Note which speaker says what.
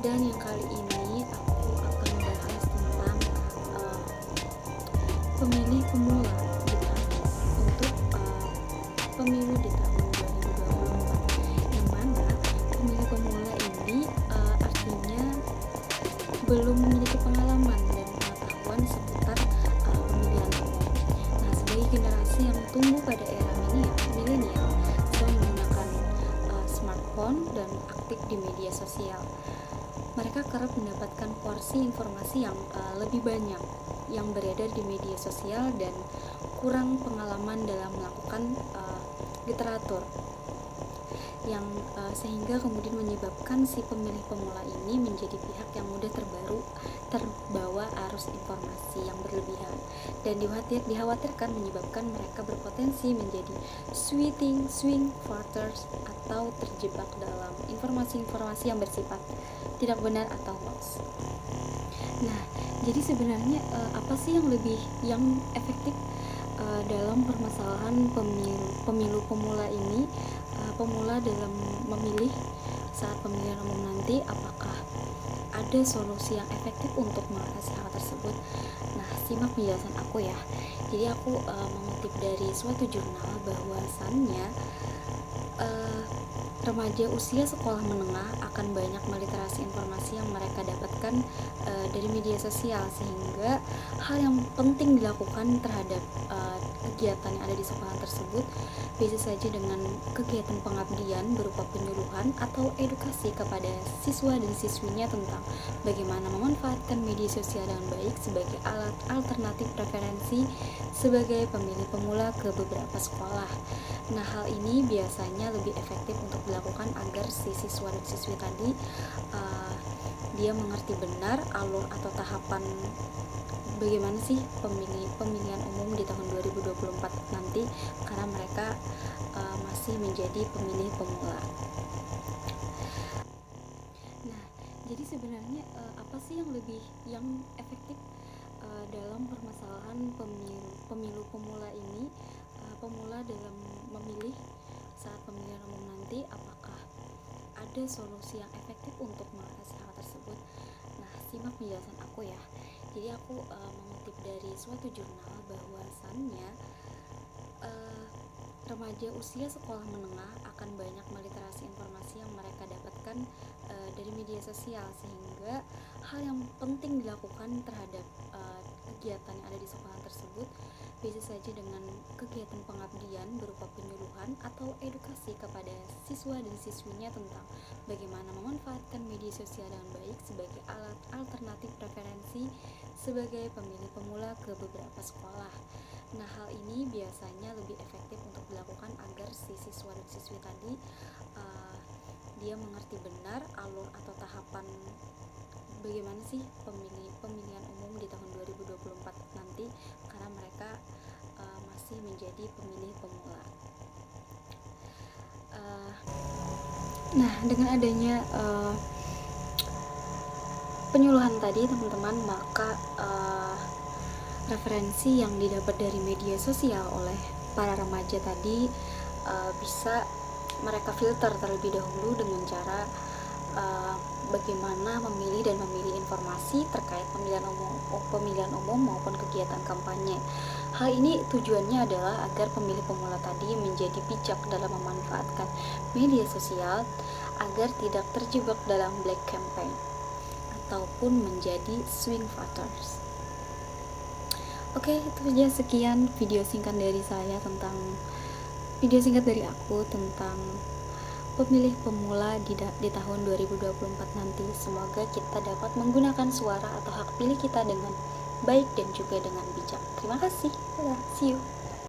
Speaker 1: Dan yang kali ini aku akan membahas tentang uh, pemilih pemula gitu, untuk pemilu di tahun 2024, yang mana pemilih pemula ini artinya belum memiliki pengalaman dan pengetahuan seputar pemilihan umum. Nah, sebagai generasi yang tumbuh pada era milenial, sedang menggunakan smartphone dan aktif di media sosial, mereka kerap mendapatkan porsi informasi yang lebih banyak yang beredar di media sosial dan kurang pengalaman dalam melakukan literatur, yang sehingga kemudian menyebabkan si pemilih pemula ini menjadi pihak yang mudah terbawa arus informasi yang berlebihan, dan dikhawatirkan menyebabkan mereka berpotensi menjadi swing voters atau terjebak dalam informasi-informasi yang bersifat tidak benar atau hoax. Nah, jadi sebenarnya apa sih yang efektif dalam permasalahan pemilu pemula ini, pemula dalam memilih saat pemilihan umum nanti? Apakah ada solusi yang efektif untuk mengatasi hal tersebut? Nah, simak penjelasan aku ya. Jadi aku mengutip dari suatu jurnal bahwasannya remaja usia sekolah menengah akan banyak meliterasi informasi yang mereka dapatkan dari media sosial, sehingga hal yang penting dilakukan terhadap kegiatan yang ada di sekolah tersebut bisa saja dengan kegiatan pengabdian berupa penyuluhan atau edukasi kepada siswa dan siswinya tentang bagaimana memanfaatkan media sosial dengan baik sebagai alat alternatif preferensi sebagai pemilih pemula ke beberapa sekolah. Nah, hal ini biasanya lebih efektif untuk dilakukan agar si siswa dan siswi tadi dia mengerti benar alur atau tahapan bagaimana sih pemilihan umum di tahun 2024 nanti, karena mereka masih menjadi pemilih pemula. Nah, jadi sebenarnya apa sih yang efektif dalam permasalahan pemilu pemula ini, pemula dalam memilih saat pemilihan umum nanti? Apakah ada solusi yang efektif untuk mengatasi hal tersebut? Nah, simak penjelasan aku ya. Jadi aku mengutip dari suatu jurnal bahwasannya remaja usia sekolah menengah akan banyak meliterasi informasi yang mereka dapatkan dari media sosial, sehingga hal yang penting dilakukan terhadap kegiatan yang ada di sekolah tersebut bisa saja dengan kegiatan pengabdian berupa penyuluhan atau edukasi kepada siswa dan siswinya tentang bagaimana memanfaatkan media sosial dengan baik sebagai alat alternatif preferensi sebagai pemilih pemula ke beberapa sekolah. Nah, hal ini biasanya lebih efektif untuk dilakukan agar si siswa dan siswi tadi dia mengerti benar alur atau tahapan bagaimana sih pemilihan umum di tahun 2024 nanti, karena mereka masih menjadi pemilih pemula. Nah, dengan adanya penyuluhan tadi teman-teman, maka referensi yang didapat dari media sosial oleh para remaja tadi bisa mereka filter terlebih dahulu dengan cara bagaimana memilih informasi terkait pemilihan umum maupun kegiatan kampanye. Hal ini tujuannya adalah agar pemilih pemula tadi menjadi bijak dalam memanfaatkan media sosial agar tidak terjebak dalam black campaign ataupun menjadi swing voters. Oke, itu saja, sekian video singkat dari aku tentang pemilih pemula di tahun 2024 nanti. Semoga kita dapat menggunakan suara atau hak pilih kita dengan baik dan juga dengan bijak. Terima kasih. See you.